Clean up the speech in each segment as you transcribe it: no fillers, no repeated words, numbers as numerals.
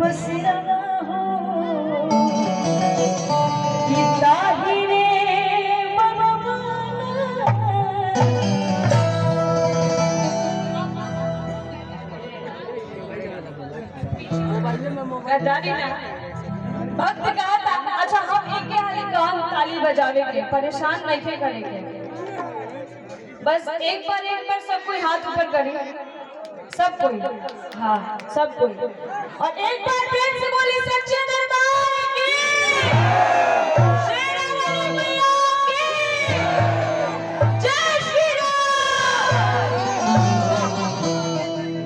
बस रहा हूँ कि ताहिरे भक्त कहा था। अच्छा हम एक हाली गान ताली बजावे के परेशान नहीं करेंगे। बस एक बार सब कोई हाथ ऊपर करे, सब कोई, हाँ सब कोई, और एक बार प्रेम से बोली सच्चे दरबार की, शेरावाली मैया की, जय श्री राम।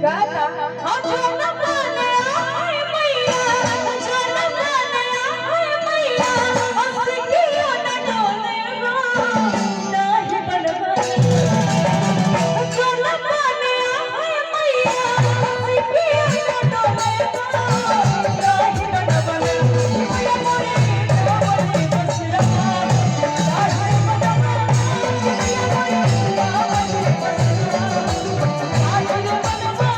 गाता हम जो माने आए मैया, जो माने आए मैया, हमसे क्यों न डोले हो नाही बनवा, जो माने आए मैया, हमसे क्यों न डोले हो नाही बनवा, मैया मोरे मोरे बस रहा नाही बनवा, मैया मोरे मोरे बस रहा नाही बनवा।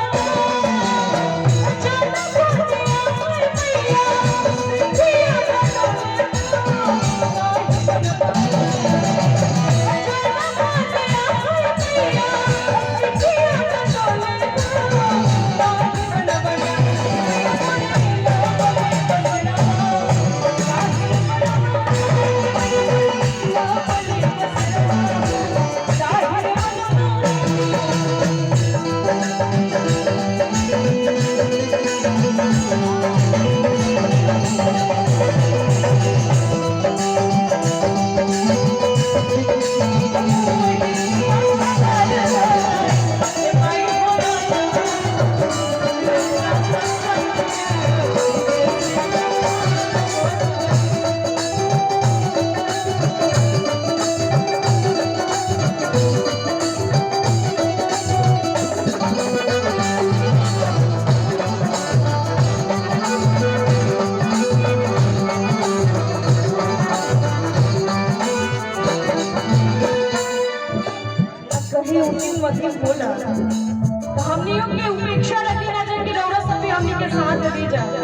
बोला तो हमनियों के उपेक्षा रखी ना जाए कि रौरा सब भी हमनी के साथ दी जाए।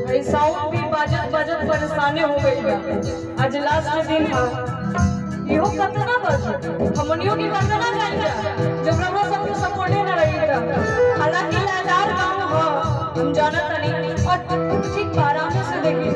भाई साउंड भी बजत बजत परेशानी हो गई बा। आज लास्ट दिन था, इहो कतना बजे हमनियों की कतना जाए जब रौरा सब को सपोर्टे ना रही था। हालांकि लाचार गांव हो हम जानत नहीं, और ठीक आराम से देखी